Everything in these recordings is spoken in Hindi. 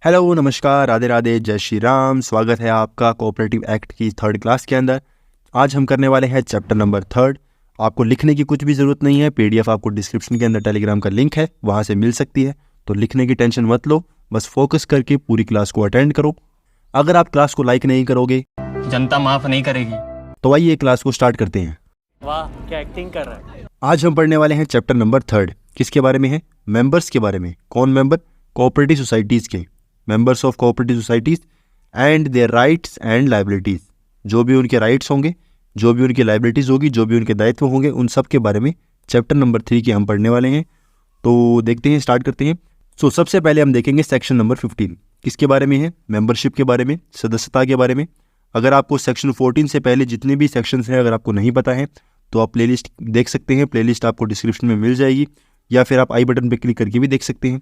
हेलो, नमस्कार, राधे राधे, जय श्री राम। स्वागत है आपका कोऑपरेटिव एक्ट की 3rd क्लास के अंदर। आज हम करने वाले हैं चैप्टर नंबर 3। आपको लिखने की कुछ भी ज़रूरत नहीं है। पीडीएफ आपको डिस्क्रिप्शन के अंदर टेलीग्राम का लिंक है, वहाँ से मिल सकती है। तो लिखने की टेंशन मत लो, बस फोकस करके पूरी क्लास को अटेंड करो। अगर आप क्लास को लाइक नहीं करोगे, जनता माफ नहीं करेगी। तो आइए क्लास को स्टार्ट करते हैं। वाह, क्या एक्टिंग कर रहा है। आज हम पढ़ने वाले हैं चैप्टर नंबर 3। किसके बारे में है? मेंबर्स के बारे में। कौन मेंबर? कोऑपरेटिव सोसाइटीज़ के members of cooperative societies and their rights and liabilities. जो भी उनके राइट्स होंगे, जो भी उनकी लाइबिलिटीज़ होगी, जो भी उनके दायित्व होंगे, उन सब के बारे में चैप्टर नंबर 3 के हम पढ़ने वाले हैं। तो देखते हैं, स्टार्ट करते हैं। सबसे पहले हम देखेंगे सेक्शन नंबर 15। किसके बारे में है? मेंबरशिप के बारे में, सदस्यता के बारे में। अगर आपको सेक्शन 14 से पहले जितने भी सेक्शंस हैं अगर आपको नहीं पता है तो आप प्लेलिस्ट देख सकते हैं। प्लेलिस्ट आपको डिस्क्रिप्शन में मिल जाएगी, या फिर आप आई बटन पर क्लिक करके भी देख सकते हैं।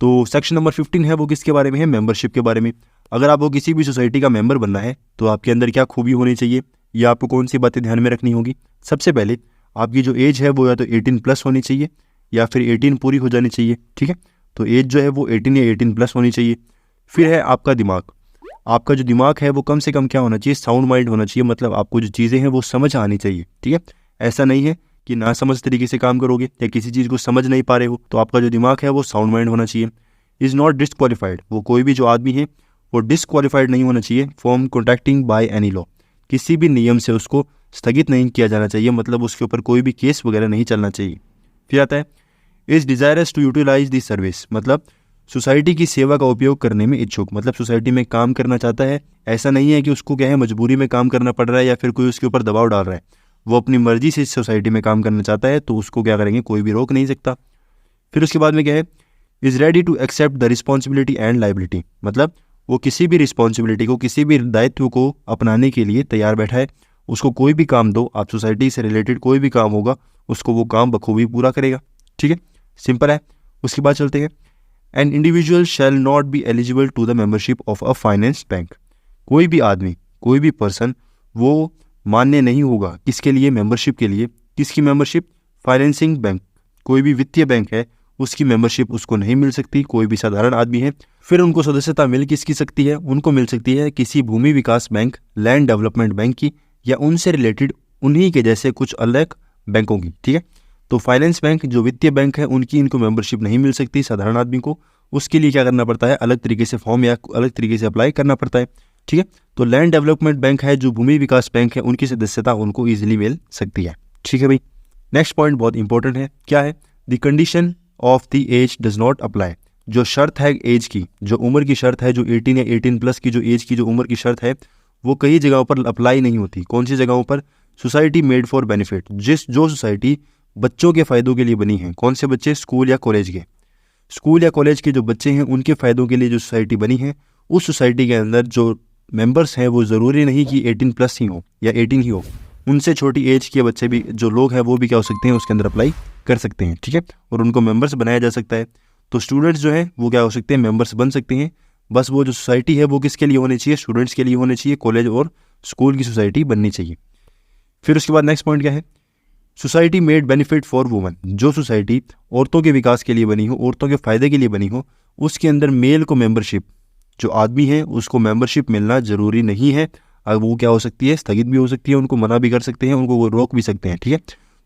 तो सेक्शन नंबर 15 है वो किसके बारे में है? मेंबरशिप के बारे में। अगर आपको किसी भी सोसाइटी का मेंबर बनना है तो आपके अंदर क्या खूबी होनी चाहिए, या आपको कौन सी बातें ध्यान में रखनी होगी? सबसे पहले आपकी जो एज है वो या तो 18+ होनी चाहिए या फिर 18 पूरी हो जानी चाहिए। ठीक है, तो एज जो है वो 18 या 18+ होनी चाहिए। फिर है आपका दिमाग। आपका जो दिमाग है वो कम से कम क्या होना चाहिए? साउंड माइंड होना चाहिए। मतलब आपको जो चीज़ें हैं वो समझ आनी चाहिए। ठीक है, ऐसा नहीं है कि ना समझ तरीके से काम करोगे या किसी चीज़ को समझ नहीं पा रहे हो। तो आपका जो दिमाग है वो साउंड माइंड होना चाहिए। Is not disqualified. वो कोई भी जो आदमी है वो डिस्क्वालीफाइड नहीं होना चाहिए from contracting by any law. किसी भी नियम से उसको स्थगित नहीं किया जाना चाहिए, मतलब उसके ऊपर कोई भी केस वगैरह नहीं चलना चाहिए। फिर आता है is desirous to utilize the service. मतलब सोसाइटी की सेवा का उपयोग करने में इच्छुक, मतलब सोसाइटी में काम करना चाहता है। ऐसा नहीं है कि उसको क्या है मजबूरी में काम करना पड़ रहा है या फिर कोई उसके ऊपर दबाव डाल रहा है। वो अपनी मर्जी से इस सोसाइटी में काम करना चाहता है तो उसको क्या करेंगे, कोई भी रोक नहीं सकता। फिर उसके बाद में क्या है? Is ready to accept the responsibility and liability. मतलब वो किसी भी रिस्पॉन्सिबिलिटी को, किसी भी दायित्व को अपनाने के लिए तैयार बैठा है। उसको कोई भी काम दो, आप सोसाइटी से रिलेटेड कोई भी काम होगा उसको वो काम बखूबी पूरा करेगा। ठीक है, सिंपल है। उसके बाद चलते हैं। An individual shall not be eligible to the membership of a finance bank. कोई भी आदमी, कोई भी पर्सन वो मान्य नहीं होगा किसके लिए? मेंबरशिप के लिए। किसकी मेंबरशिप? Financing bank. कोई भी वित्तीय बैंक है उसकी मेंबरशिप उसको नहीं मिल सकती। कोई भी साधारण आदमी है। फिर उनको सदस्यता मिल किसकी सकती है? उनको मिल सकती है किसी भूमि विकास बैंक, लैंड डेवलपमेंट बैंक की, या उनसे रिलेटेड उन्हीं के जैसे कुछ अलग बैंकों की। ठीक है, तो फाइनेंस बैंक जो वित्तीय बैंक है उनकी इनको मेंबरशिप नहीं मिल सकती साधारण आदमी को। उसके लिए क्या करना पड़ता है? अलग तरीके से फॉर्म या अलग तरीके से अप्लाई करना पड़ता है। ठीक है, तो लैंड डेवलपमेंट बैंक है, जो भूमि विकास बैंक है, उनकी सदस्यता उनको ईजिली मिल सकती है। ठीक है भाई, नेक्स्ट पॉइंट बहुत इंपॉर्टेंट है। क्या है? The condition of the age does not apply. जो शर्त है एज की, जो उम्र की शर्त है, जो 18 या 18+ की जो एज की जो उम्र की शर्त है वो कई जगहों पर अप्लाई नहीं होती। कौन सी जगहों पर? Society made for benefit. जो सोसाइटी बच्चों के फ़ायदों के लिए बनी है। कौन से बच्चे? स्कूल या कॉलेज के। स्कूल या कॉलेज के जो बच्चे हैं उनके फ़ायदों के लिए जो सोसाइटी बनी है, उस सोसाइटी के अंदर जो मेंबर्स हैं वो ज़रूरी नहीं कि 18+ ही हो या 18 ही हो। उनसे छोटी एज के बच्चे भी जो लोग हैं वो भी क्या हो सकते हैं, उसके अंदर अप्लाई कर सकते हैं। ठीक है, और उनको मेंबर्स बनाया जा सकता है। तो स्टूडेंट्स जो हैं वो क्या हो सकते हैं, मेंबर्स बन सकते हैं। बस वो जो सोसाइटी है वो किसके लिए होनी चाहिए? स्टूडेंट्स के लिए होनी चाहिए। कॉलेज और स्कूल की सोसाइटी बननी चाहिए। फिर उसके बाद नेक्स्ट पॉइंट क्या है? Society made benefit for women. जो सोसाइटी औरतों के विकास के लिए बनी हो, औरतों के फ़ायदे के लिए बनी हो, उसके अंदर मेल को मेंबरशिप, जो आदमी है उसको मेंबरशिप मिलना ज़रूरी नहीं है। अब वो क्या हो सकती है? स्थगित भी हो सकती है, उनको मना भी कर सकते हैं, उनको वो रोक भी सकते हैं। ठीक है,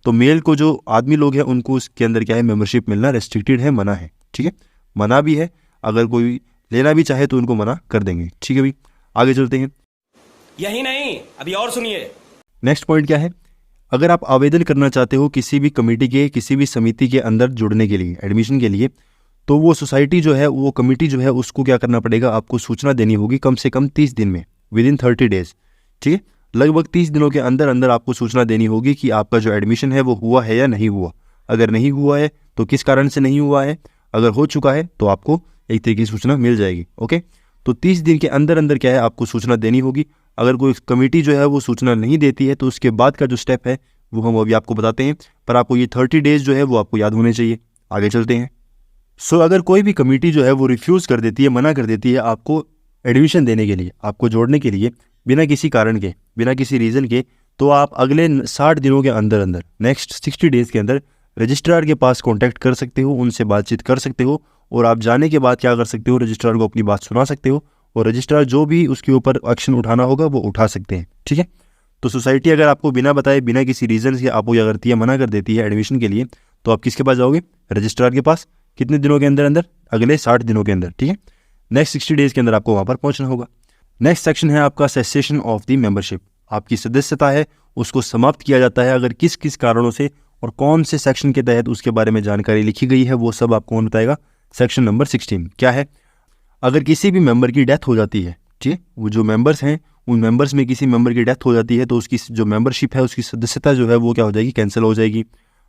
तो मेल को जो आदमी लोग हैं उनको उसके अंदर क्या है, मेंबरशिप मिलना रेस्ट्रिक्टेड है, मना है। ठीक है, मना भी है। अगर कोई लेना भी चाहे तो उनको मना कर देंगे। ठीक है भाई, आगे चलते हैं। यही नहीं, अभी और सुनिए। नेक्स्ट पॉइंट क्या है? अगर आप आवेदन करना चाहते हो किसी भी कमेटी के, किसी भी समिति के अंदर जुड़ने के लिए, एडमिशन के लिए, तो वो सोसाइटी जो है, वो कमेटी जो है, उसको क्या करना पड़ेगा? आपको सूचना देनी होगी कम से कम 30 दिन में, विदिन 30 डेज। ठीक है, लगभग 30 दिनों के अंदर अंदर आपको सूचना देनी होगी कि आपका जो एडमिशन है वो हुआ है या नहीं हुआ। अगर नहीं हुआ है तो किस कारण से नहीं हुआ है, अगर हो चुका है तो आपको एक तरीके की सूचना मिल जाएगी। ओके, तो 30 दिन के अंदर अंदर क्या है, आपको सूचना देनी होगी। अगर कोई कमेटी जो है वो सूचना नहीं देती है तो उसके बाद का जो स्टेप है वो हम अभी आपको बताते हैं, पर आपको ये 30 डेज जो है वो आपको याद होने चाहिए। आगे चलते हैं। अगर कोई भी कमेटी जो है वो रिफ्यूज़ कर देती है, मना कर देती है आपको एडमिशन देने के लिए, आपको जोड़ने के लिए, बिना किसी कारण के, बिना किसी रीज़न के, तो आप अगले 60 दिनों के अंदर अंदर, नेक्स्ट 60 डेज़ के अंदर रजिस्ट्रार के पास कॉन्टैक्ट कर सकते हो, उनसे बातचीत कर सकते हो और आप जाने के बाद क्या कर सकते हो, रजिस्ट्रार को अपनी बात सुना सकते हो और रजिस्ट्रार जो भी उसके ऊपर एक्शन उठाना होगा वो उठा सकते हैं। ठीक है, तो सोसाइटी अगर आपको बिना बताए, बिना किसी रीज़न से आपको क्या करती है, मना कर देती है एडमिशन के लिए, तो आप किसके पास जाओगे, रजिस्ट्रार के पास। कितने दिनों के अंदर अंदर, अगले 60 दिनों के अंदर। ठीक है, नेक्स्ट 60 डेज़ के अंदर आपको वहाँ पर पहुँचना होगा। नेक्स्ट सेक्शन है आपका सेसेशन ऑफ द मेंबरशिप। आपकी सदस्यता है उसको समाप्त किया जाता है अगर किस किस कारणों से और कौन से सेक्शन के तहत उसके बारे में जानकारी लिखी गई है, वो सब आपको कौन बताएगा। सेक्शन नंबर 16 क्या है, अगर किसी भी मेंबर की डेथ हो जाती है, ठीक है, वो जो मेंबर्स हैं उन मेंबर्स में किसी मेंबर की डेथ हो जाती है तो उसकी जो मेंबरशिप है, उसकी सदस्यता जो है वो क्या हो जाएगी, कैंसिल हो जाएगी।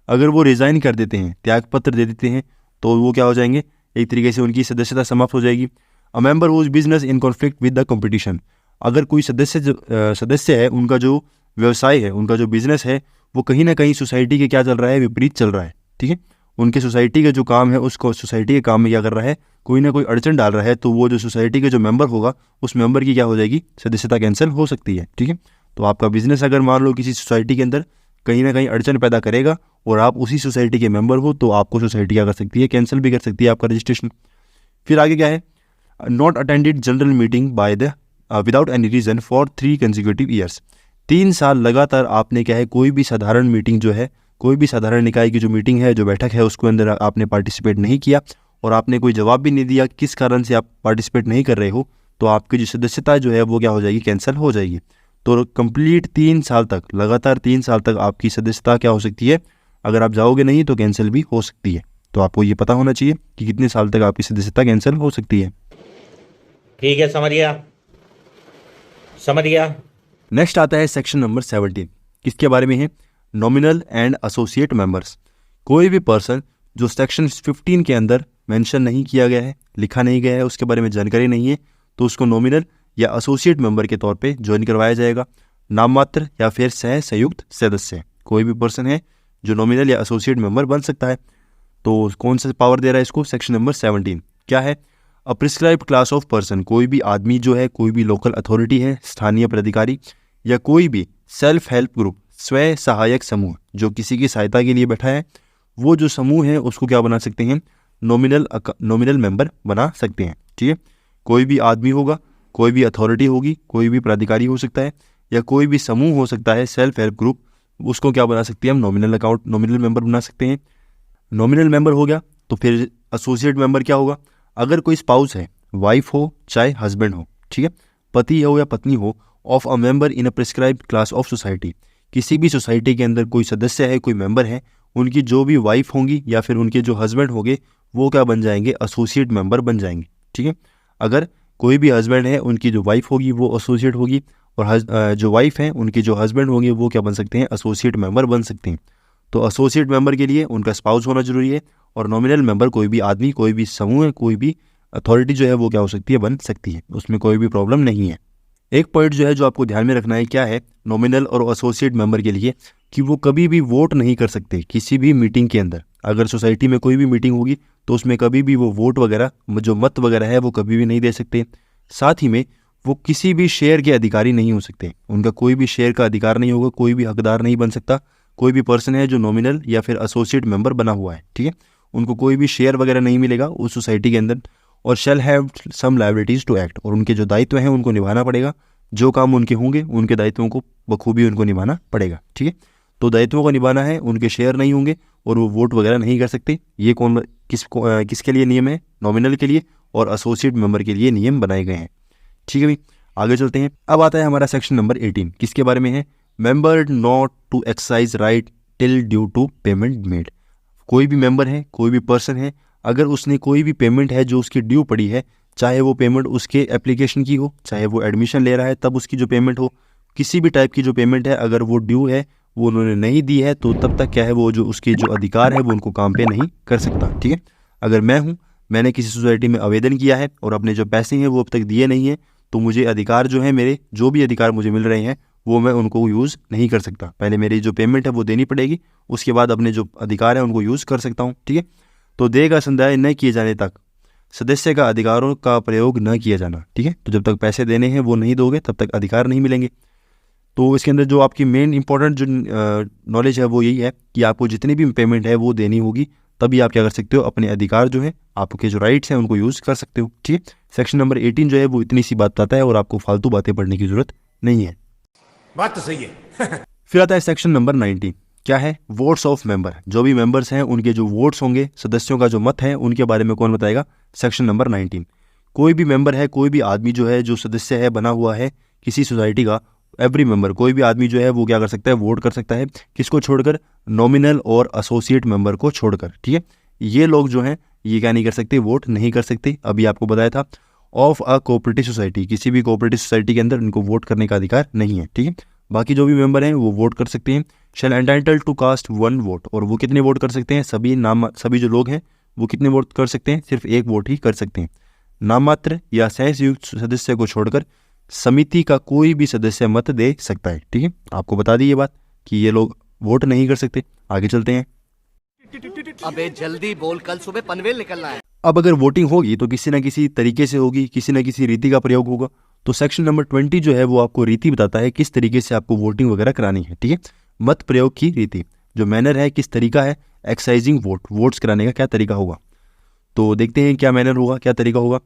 अगर वो रिज़ाइन कर देते हैं, त्यागपत्र दे देते हैं, तो वो क्या हो जाएंगे, एक तरीके से उनकी सदस्यता समाप्त हो जाएगी। A member whose business in conflict with the competition, अगर कोई सदस्य है, उनका जो व्यवसाय है, उनका जो बिजनेस है, वो कहीं ना कहीं सोसाइटी के क्या चल रहा है, विपरीत चल रहा है। ठीक है, उनके सोसाइटी का जो काम है उसको सोसाइटी के काम में क्या कर रहा है, कोई ना कोई अड़चन डाल रहा है, तो वो जो सोसाइटी का जो मेंबर होगा उस मेंबर की क्या हो जाएगी, सदस्यता कैंसिल हो सकती है। ठीक है, तो आपका बिजनेस अगर मान लो किसी सोसाइटी के अंदर कहीं ना कहीं अड़चन पैदा करेगा और आप उसी सोसाइटी के मेंबर हो, तो आपको सोसाइटी क्या कर सकती है, कैंसिल भी कर सकती है आपका रजिस्ट्रेशन। फिर आगे क्या है, not attended general meeting by the without any reason for 3 consecutive years. 3 साल लगातार आपने क्या है, कोई भी साधारण मीटिंग जो है, कोई भी साधारण निकाय की जो मीटिंग है, जो बैठक है, उसके अंदर आपने पार्टिसिपेट नहीं किया और आपने कोई जवाब भी नहीं दिया किस कारण से आप पार्टिसिपेट नहीं कर रहे हो, तो आपकी जो सदस्यता जो है वो क्या हो जाएगी, कैंसिल हो जाएगी। तो कंप्लीट 3 साल तक, लगातार 3 साल तक आपकी सदस्यता क्या हो सकती है, अगर आप जाओगे नहीं तो कैंसिल भी हो सकती है। तो आपको ये पता होना चाहिए कि कितने साल तक आपकी सदस्यता कैंसिल हो सकती है। ठीक है, समझ गया। नेक्स्ट आता है सेक्शन नंबर 17, किसके बारे में है, नॉमिनल एंड एसोसिएट मेंबर्स। कोई भी पर्सन जो सेक्शन 15 के अंदर मेंशन नहीं किया गया है, लिखा नहीं गया है, उसके बारे में जानकारी नहीं है, तो उसको नॉमिनल या एसोसिएट मेंबर के तौर पे ज्वाइन करवाया जाएगा। नाम मात्र या फिर संयुक्त सदस्य कोई भी पर्सन है जो नॉमिनल या एसोसिएट मेंबर बन सकता है। तो कौन सा पावर दे रहा है इसको, सेक्शन नंबर 17 क्या है, अ प्रिस्क्राइब्ड क्लास ऑफ पर्सन, कोई भी आदमी जो है, कोई भी लोकल अथॉरिटी है, स्थानीय प्राधिकारी या कोई भी सेल्फ हेल्प ग्रुप, स्वयं सहायक समूह जो किसी की सहायता के लिए बैठा है, वो जो समूह है उसको क्या बना सकते हैं, नॉमिनल मेंबर बना सकते हैं। ठीक है, कोई भी आदमी होगा, कोई भी अथॉरिटी होगी, कोई भी प्राधिकारी हो सकता है या कोई भी समूह हो सकता है, सेल्फ हेल्प ग्रुप, उसको क्या बना सकते हैं हम, नॉमिनल मेंबर बना सकते हैं। नॉमिनल मेंबर हो गया तो फिर एसोसिएट मेंबर क्या होगा, अगर कोई स्पाउस है, वाइफ हो चाहे हस्बैंड हो, ठीक है, पति हो या पत्नी हो, of a member in a prescribed class of society, किसी भी सोसाइटी के अंदर कोई सदस्य है, कोई मेंबर है, उनकी जो भी वाइफ होंगी या फिर उनके जो हस्बैंड होंगे वो क्या बन जाएंगे, एसोसिएट मेंबर बन जाएंगे। ठीक है, अगर कोई भी हस्बैंड है, उनकी जो वाइफ होगी वो एसोसिएट होगी और जो वाइफ है उनके जो हस्बैंड होंगे वो क्या बन सकते हैं, एसोसिएट मेंबर बन सकते हैं। तो एसोसिएट मेंबर के लिए उनका स्पाउस होना जरूरी है और नॉमिनल मेंबर कोई भी आदमी, कोई भी समूह, कोई भी अथॉरिटी जो है वो क्या हो सकती है, बन सकती है, उसमें कोई भी प्रॉब्लम नहीं है। एक पॉइंट जो है जो आपको ध्यान में रखना है, क्या है, नॉमिनल और एसोसिएट मेंबर के लिए कि वो कभी भी वोट नहीं कर सकते किसी भी मीटिंग के अंदर। अगर सोसाइटी में कोई भी मीटिंग होगी तो उसमें कभी भी वो वोट वगैरह, जो मत वगैरह है, वो कभी भी नहीं दे सकते। साथ ही में वो किसी भी शेयर के अधिकारी नहीं हो सकते, उनका कोई भी शेयर का अधिकार नहीं होगा, कोई भी हकदार नहीं बन सकता। कोई भी पर्सन है जो नॉमिनल या फिर एसोसिएट मेंबर बना हुआ है, ठीक है, उनको कोई भी शेयर वगैरह नहीं मिलेगा उस सोसाइटी के अंदर। और shall have some liabilities to act, और उनके जो दायित्व हैं उनको निभाना पड़ेगा, जो काम उनके होंगे उनके दायित्वों को बखूबी उनको निभाना पड़ेगा। ठीक है, तो दायित्वों को निभाना है, उनके शेयर नहीं होंगे और वो वोट वगैरह नहीं कर सकते। ये किसके लिए नियम है, नॉमिनल के लिए और एसोसिएट मेंबर के लिए नियम बनाए गए हैं। ठीक है भाई, आगे चलते हैं। अब आता है हमारा सेक्शन नंबर 18, किसके बारे में है, member not to exercise right till due to payment made. कोई भी मेंबर है, कोई भी पर्सन है, अगर उसने कोई भी पेमेंट है जो उसकी ड्यू पड़ी है, चाहे वो पेमेंट उसके एप्लीकेशन की हो, चाहे वो एडमिशन ले रहा है तब उसकी जो पेमेंट हो, किसी भी टाइप की जो पेमेंट है, अगर वो ड्यू है, वो उन्होंने नहीं दी है, तो तब तक क्या है, वो जो उसके जो अधिकार है वो उनको काम पे नहीं कर सकता। ठीक है, अगर मैं हूँ, मैंने किसी सोसाइटी में आवेदन किया है और अपने जो पैसे हैं वो अब तक दिए नहीं है, तो मुझे अधिकार जो है, मेरे जो भी अधिकार मुझे मिल रहे हैं वो मैं उनको यूज़ नहीं कर सकता। पहले मेरी जो पेमेंट है वो देनी पड़ेगी, उसके बाद अपने जो अधिकार है उनको यूज़ कर सकता हूँ। ठीक है, तो देय का संदाय न किए जाने तक सदस्य का अधिकारों का प्रयोग न किया जाना। ठीक है, तो जब तक पैसे देने हैं वो नहीं दोगे तब तक अधिकार नहीं मिलेंगे। तो इसके अंदर जो आपकी मेन इंपॉर्टेंट जो नॉलेज है वो यही है कि आपको जितनी भी पेमेंट है वो देनी होगी, तभी आप क्या कर सकते हो, अपने अधिकार जो है, आपके जो राइट्स हैं उनको यूज़ कर सकते हो। ठीक है, सेक्शन नंबर 18 जो है वो इतनी सी बात बताता है और आपको फालतू बातें पढ़ने की जरूरत नहीं है। बात तो सही है। फिर आता है सेक्शन नंबर 19। क्या है? Votes of member. जो भी मेंबर्स हैं उनके जो वोट्स होंगे, सदस्यों का जो मत है, उनके बारे में कौन बताएगा? Section number 19। कोई भी मेंबर है, कोई भी आदमी जो है, जो सदस्य है, बना हुआ है किसी सोसाइटी का, एवरी मेंबर, कोई भी आदमी जो है वो क्या कर सकता है? वोट कर सकता है। किसको छोड़कर? नॉमिनल और एसोसिएट मेंबर को छोड़कर। ठीक है, ये लोग जो हैं ये क्या नहीं कर सकते? वोट नहीं कर सकते। अभी आपको बताया था ऑफ अ कोऑपरेटिव सोसाइटी, किसी भी कोऑपरेटिव सोसाइटी के अंदर इनको वोट करने का अधिकार नहीं है। ठीक है, बाकी जो भी मेंबर हैं वो वोट कर सकते हैं। शैल एंटाइटल टू कास्ट 1 वोट, और वो कितने वोट कर सकते हैं? सभी जो लोग हैं वो कितने वोट कर सकते हैं? सिर्फ 1 वोट ही कर सकते हैं। नाममात्र या सहसयुक्त सदस्य को छोड़कर समिति का कोई भी सदस्य मत दे सकता है। ठीक है, आपको बता दी ये बात कि ये लोग वोट नहीं कर सकते। आगे चलते हैं। अबे जल्दी बोल, कल सुबह पनवेल निकलना है। अब अगर वोटिंग होगी तो किसी ना किसी तरीके से होगी, किसी ना किसी रीति का प्रयोग होगा। तो सेक्शन नंबर 20 जो है वो आपको रीति बताता है किस तरीके से आपको वोटिंग वगैरह करानी है। ठीक है, मत प्रयोग की रीति, जो मैनर है, किस तरीका है एक्सरसाइजिंग वोट्स कराने का, क्या तरीका होगा। तो देखते हैं क्या मैनर होगा, क्या तरीका होगा।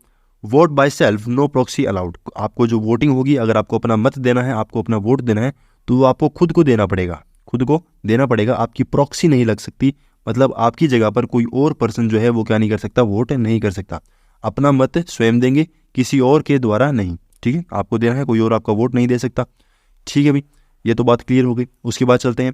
Vote by self, no proxy allowed. आपको जो वोटिंग होगी, अगर आपको अपना मत देना है, आपको अपना वोट देना है, तो वो आपको खुद को देना पड़ेगा, खुद को देना पड़ेगा। आपकी प्रॉक्सी नहीं लग सकती, मतलब आपकी जगह पर कोई और पर्सन जो है वो क्या नहीं कर सकता? वोट नहीं कर सकता। अपना मत स्वयं देंगे, किसी और के द्वारा नहीं। ठीक है, आपको देना है, कोई और आपका वोट नहीं दे सकता। ठीक है भाई, ये तो बात क्लियर हो गई। उसके बाद चलते हैं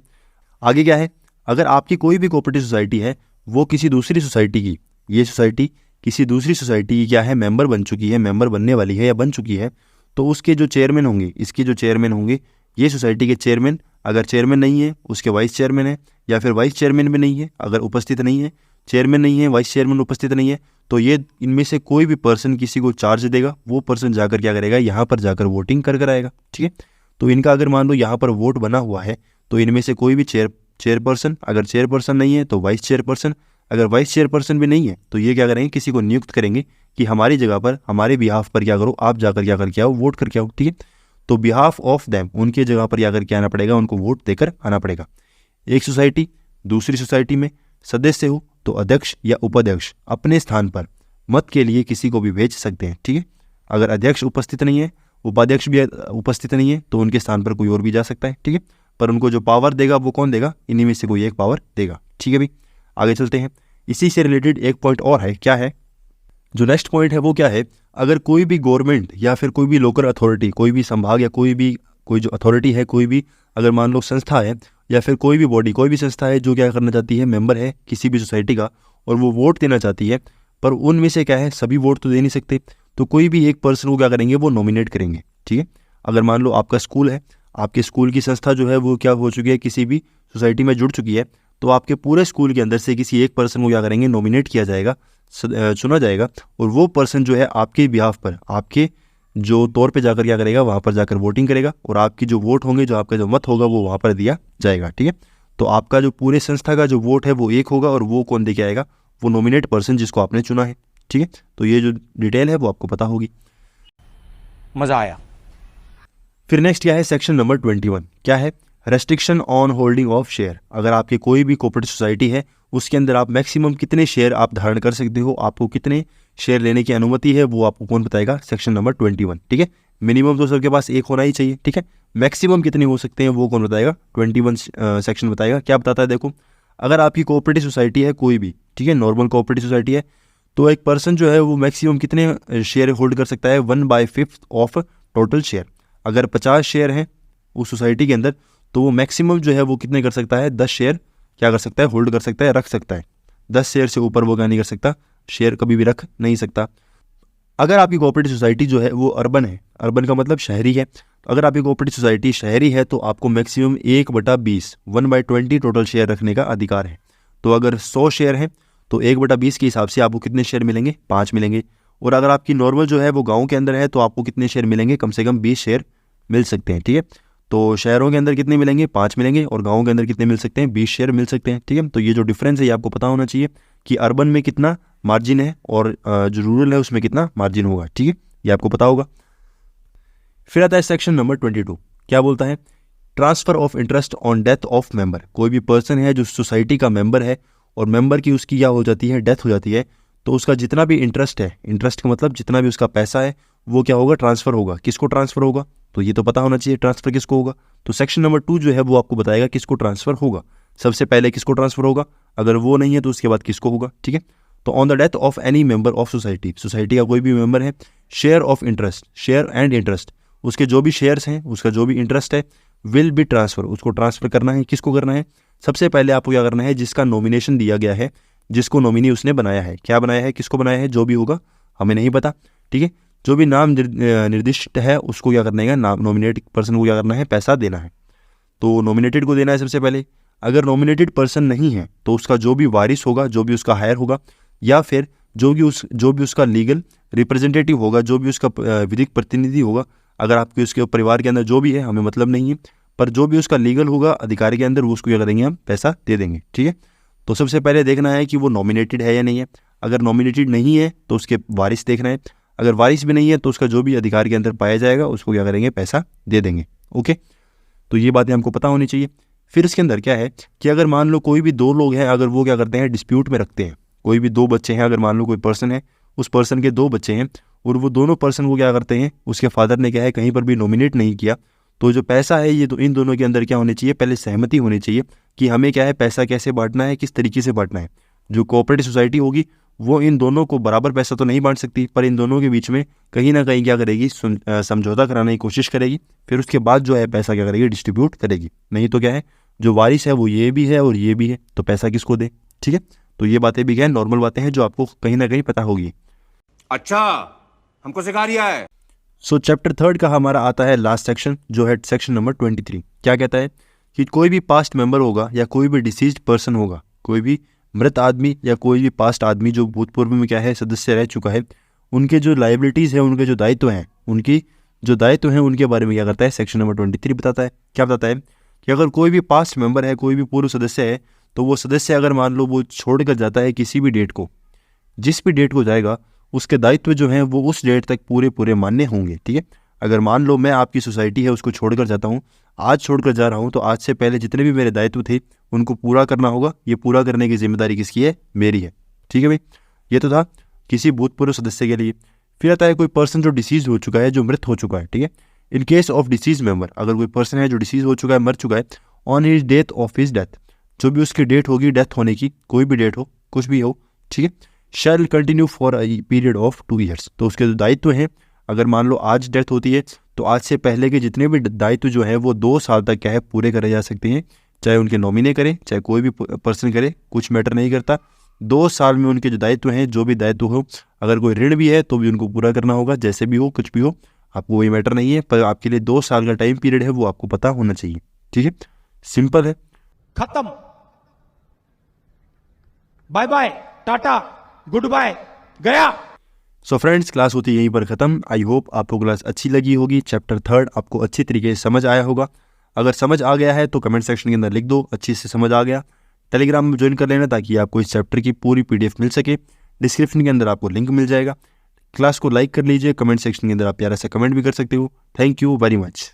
आगे। क्या है? अगर आपकी कोई भी कोऑपरेटिव सोसाइटी है, वो किसी दूसरी सोसाइटी की, ये सोसाइटी किसी दूसरी सोसाइटी की क्या है? मेंबर बन चुकी है, मेंबर बनने वाली है या बन चुकी है, तो उसके जो चेयरमैन होंगे, इसके जो चेयरमैन होंगे, ये सोसाइटी के चेयरमैन, अगर चेयरमैन नहीं है उसके वाइस चेयरमैन है, या फिर वाइस चेयरमैन भी नहीं है, अगर उपस्थित नहीं है, चेयरमैन नहीं है, वाइस चेयरमैन उपस्थित नहीं है, तो ये इनमें से कोई भी पर्सन किसी को चार्ज देगा, वो पर्सन जाकर क्या करेगा? यहाँ पर जाकर वोटिंग कर आएगा। ठीक है, तो इनका अगर मान लो यहाँ पर वोट बना हुआ है, तो इनमें से कोई भी चेयरपर्सन, अगर चेयरपर्सन नहीं है तो वाइस चेयरपर्सन, अगर वाइस चेयरपर्सन भी नहीं है तो ये क्या करेंगे? किसी को नियुक्त करेंगे कि हमारी जगह पर, हमारे बिहाफ पर क्या करो, आप जाकर क्या करके आओ, वोट करके आओ। ठीक है, तो बिहाफ ऑफ देम, उनके जगह पर जाकर क्या आना पड़ेगा? उनको वोट देकर आना पड़ेगा। एक सोसाइटी दूसरी सोसाइटी में सदस्य हो तो अध्यक्ष या उपाध्यक्ष अपने स्थान पर मत के लिए किसी को भी भेज सकते हैं। ठीक है, अगर अध्यक्ष उपस्थित नहीं है, उपाध्यक्ष भी उपस्थित नहीं है, तो उनके स्थान पर कोई और भी जा सकता है। ठीक है, पर उनको जो पावर देगा वो कौन देगा? इन्हीं में से कोई एक पावर देगा। ठीक है भाई, आगे चलते हैं। इसी से रिलेटेड एक पॉइंट और है। क्या है? जो नेक्स्ट पॉइंट है वो क्या है? अगर कोई भी गवर्नमेंट या फिर कोई भी लोकल अथॉरिटी, कोई भी संभाग या कोई जो अथॉरिटी है, कोई भी अगर मान लो संस्था है या फिर कोई भी बॉडी, कोई भी संस्था है जो क्या करना चाहती है, मेंबर है किसी भी सोसाइटी का, और वो वोट देना चाहती है, पर उनमें से क्या है, सभी वोट तो दे नहीं सकते, तो कोई भी एक पर्सन को क्या करेंगे? वो नॉमिनेट करेंगे। ठीक है, अगर मान लो आपका स्कूल है, आपके स्कूल की संस्था जो है वो क्या हो चुकी है? किसी भी सोसाइटी में जुड़ चुकी है, तो आपके पूरे स्कूल के अंदर से किसी एक पर्सन को क्या करेंगे? नॉमिनेट किया जाएगा, चुना जाएगा, और वो पर्सन जो है आपके बिहाफ पर, आपके जो तौर पे जाकर क्या करेगा? वहाँ पर जाकर वोटिंग करेगा, और आपकी जो वोट होंगे, जो आपका जो मत होगा, वो वहाँ पर दिया जाएगा। ठीक है, तो आपका जो पूरे संस्था का जो वोट है वो एक होगा, और वो कौन दे के आएगा? वो नॉमिनेट पर्सन जिसको आपने चुना है। ठीक है, तो ये जो डिटेल है वो आपको पता होगी। मजा आया। फिर नेक्स्ट क्या है? Section number 21। क्या है? Restriction on holding of share. अगर आपकी कोई भी कोऑपरेटिव सोसाइटी है, उसके अंदर आप मैक्सिमम कितने शेयर आप धारण कर सकते हो, आपको कितने शेयर लेने की अनुमति है, वो आपको कौन बताएगा? Section number 21। ठीक है, मिनिमम तो सबके पास एक होना ही चाहिए। ठीक है, मैक्सिमम कितने हो सकते हैं वो कौन बताएगा? 21 सेक्शन बताएगा। क्या बताता है? देखो, अगर आपकी कोऑपरेटिव सोसाइटी है कोई भी, ठीक है, नॉर्मल कोऑपरेटिव सोसाइटी है, तो एक पर्सन जो है वो मैक्सिमम कितने शेयर होल्ड कर सकता है? 1/5 ऑफ टोटल शेयर। अगर 50 शेयर हैं उस सोसाइटी के अंदर, तो वो मैक्सिमम जो है वो कितने कर सकता है? 10 शेयर क्या कर सकता है? होल्ड कर सकता है, रख सकता है। 10 शेयर से ऊपर वो क्या नहीं कर सकता? शेयर कभी भी रख नहीं सकता। अगर आपकी कोऑपरेटिव सोसाइटी जो है वो अर्बन है, अर्बन का मतलब शहरी है, तो अगर आपकी कोऑपरेटिव सोसाइटी शहरी है तो आपको मैक्सिमम 1/20 1/20 टोटल शेयर रखने का अधिकार है। तो अगर 100 शेयर हैं तो 1/20 के हिसाब से आपको कितने शेयर मिलेंगे? 5 मिलेंगे। और अगर आपकी नॉर्मल जो है वो गाँव के अंदर है तो आपको कितने शेयर मिलेंगे? कम से कम 20 शेयर मिल सकते हैं। ठीक है, तो शहरों के अंदर कितने मिलेंगे? 5 मिलेंगे, और गाँव के अंदर कितने मिल सकते हैं? 20 शेयर मिल सकते हैं। ठीक है, तो ये जो डिफरेंस है ये आपको पता होना चाहिए कि अर्बन में कितना मार्जिन है और जो रूरल है उसमें कितना मार्जिन होगा। ठीक है, ये आपको पता होगा। फिर आता है सेक्शन नंबर 22। क्या बोलता है? Transfer of interest on death of member. कोई भी पर्सन है जो सोसाइटी का मेंबर है, और मेंबर की उसकी क्या हो जाती है, डेथ हो जाती है, तो उसका जितना भी इंटरेस्ट है, इंटरेस्ट का मतलब जितना भी उसका पैसा है वो क्या होगा, ट्रांसफ़र होगा। किसको ट्रांसफ़र होगा, तो ये तो पता होना चाहिए ट्रांसफ़र किसको होगा। तो सेक्शन नंबर 2 जो है वो आपको बताएगा किसको ट्रांसफ़र होगा। सबसे पहले किसको ट्रांसफ़र होगा, अगर वो नहीं है तो उसके बाद किसको होगा, ठीक है। तो on the death of any member of society, society का कोई भी मेंबर है, share of interest, share and interest, उसके जो भी शेयर्स हैं, उसका जो भी इंटरेस्ट है, विल बी ट्रांसफ़र, उसको ट्रांसफ़र करना है। किसको करना है, सबसे पहले आपको क्या करना है, जिसका नॉमिनेशन दिया गया है, जिसको नॉमिनी उसने बनाया है, क्या बनाया है, किसको बनाया है, जो भी होगा हमें नहीं पता, ठीक है। जो भी नाम निर्दिष्ट है उसको क्या करना है, नाम नॉमिनेट पर्सन को क्या करना है, पैसा देना है। तो नॉमिनेटेड को देना है सबसे पहले। अगर नॉमिनेटेड पर्सन नहीं है तो उसका जो भी वारिस होगा, जो भी उसका हायर होगा, या फिर जो भी उसका लीगल रिप्रेजेंटेटिव होगा, जो भी उसका विधिक प्रतिनिधि होगा, अगर आपके उसके परिवार के अंदर जो भी है हमें मतलब नहीं है, पर जो भी उसका लीगल होगा अधिकारी के अंदर, वो उसको क्या करेंगे, हम पैसा दे देंगे, ठीक है। तो सबसे पहले देखना है कि वो नॉमिनेटेड है या नहीं है। अगर नॉमिनेटेड नहीं है तो उसके वारिस देखना है। अगर वारिस भी नहीं है तो उसका जो भी अधिकार के अंदर पाया जाएगा उसको क्या करेंगे, पैसा दे देंगे, ओके। तो ये बातें हमको पता होनी चाहिए। फिर इसके अंदर क्या है कि अगर मान लो कोई भी दो लोग हैं, अगर वो क्या करते हैं, डिस्प्यूट में रखते हैं, कोई भी दो बच्चे हैं, अगर मान लो कोई पर्सन है, उस पर्सन के दो बच्चे हैं और वो दोनों पर्सन को क्या करते हैं, उसके फादर ने क्या है कहीं पर भी नॉमिनेट नहीं किया, तो जो पैसा है ये तो इन दोनों के अंदर क्या होनी चाहिए, पहले सहमति होनी चाहिए कि हमें क्या है, पैसा कैसे बांटना है, किस तरीके से बांटना है। जो कोऑपरेटिव सोसाइटी होगी वो इन दोनों को बराबर पैसा तो नहीं बांट सकती, पर इन दोनों के बीच में कहीं ना कहीं क्या करेगी, समझौता कराने की कोशिश करेगी। फिर उसके बाद जो है पैसा क्या करेगी, डिस्ट्रीब्यूट करेगी। नहीं तो क्या है, जो वारिस है वो ये भी है और ये भी है, तो पैसा किसको दे, ठीक है। तो ये बातें भी क्या है, नॉर्मल बातें हैं जो आपको कहीं ना कहीं पता होगी। अच्छा, हमको सिखा रिया है। सो चैप्टर 3 का हमारा आता है लास्ट सेक्शन, जो है सेक्शन नंबर 23। क्या कहता है कि कोई भी पास्ट मेंबर होगा या कोई भी डिसीज्ड पर्सन होगा, कोई भी मृत आदमी या कोई भी पास्ट आदमी जो भूतपूर्व में क्या है सदस्य रह चुका है, उनके जो लाइबिलिटीज़ है, उनके जो दायित्व हैं, उनके बारे में क्या करता है, सेक्शन नंबर 23 बताता है। क्या बताता है कि अगर कोई भी पास्ट मेंबर है, कोई भी पूर्व सदस्य है, तो वो सदस्य अगर मान लो वो छोड़ कर जाता है किसी भी डेट को, जिस भी डेट को जाएगा उसके दायित्व जो हैं वो उस डेट तक पूरे मान्य होंगे, ठीक है। अगर मान लो मैं आपकी सोसाइटी है उसको छोड़कर जाता हूँ, आज छोड़कर जा रहा हूँ, तो आज से पहले जितने भी मेरे दायित्व थे उनको पूरा करना होगा। ये पूरा करने की जिम्मेदारी किसकी है, मेरी है, ठीक है भाई। ये तो था किसी भूतपूर्व सदस्य के लिए। फिर आता है कोई पर्सन जो डिसीज हो चुका है, जो मृत हो चुका है, ठीक है। In case of disease member, अगर कोई पर्सन है जो डिसीज हो चुका है, मर चुका है, on his death of his death, जो भी उसकी डेट होगी, डेथ होने की, कोई भी डेट हो, कुछ भी हो, ठीक है, shall continue for a period of 2 years. तो उसके जो दायित्व हैं, अगर मान लो आज डेथ होती है तो आज से पहले के जितने भी दायित्व जो है वो 2 साल तक क्या है पूरे करे जा सकते हैं। चाहे उनके नॉमिने करें, चाहे कोई भी पर्सन करे, कुछ मैटर नहीं करता। 2 साल में उनके जो दायित्व हैं, जो भी दायित्व हो, अगर कोई ऋण भी है तो भी उनको पूरा करना होगा, जैसे भी हो, कुछ भी हो, आपको वही मैटर नहीं है, पर आपके लिए 2 साल का टाइम पीरियड है वो आपको पता होना चाहिए, ठीक है। सिंपल है। खत्म। Bye bye, tata, good bye, गया। सो फ्रेंड्स, क्लास होती है यहीं पर ख़त्म। आई होप आपको क्लास अच्छी लगी होगी। चैप्टर 3 आपको अच्छी तरीके से समझ आया होगा। अगर समझ आ गया है तो कमेंट सेक्शन के अंदर लिख दो अच्छी से समझ आ गया। टेलीग्राम में ज्वाइन कर लेना ताकि आपको इस चैप्टर की पूरी PDF मिल सके। डिस्क्रिप्शन के अंदर आपको लिंक मिल जाएगा। क्लास को लाइक कर लीजिए, कमेंट सेक्शन के अंदर आप प्यारा सा कमेंट भी कर सकते हो। Thank you very much.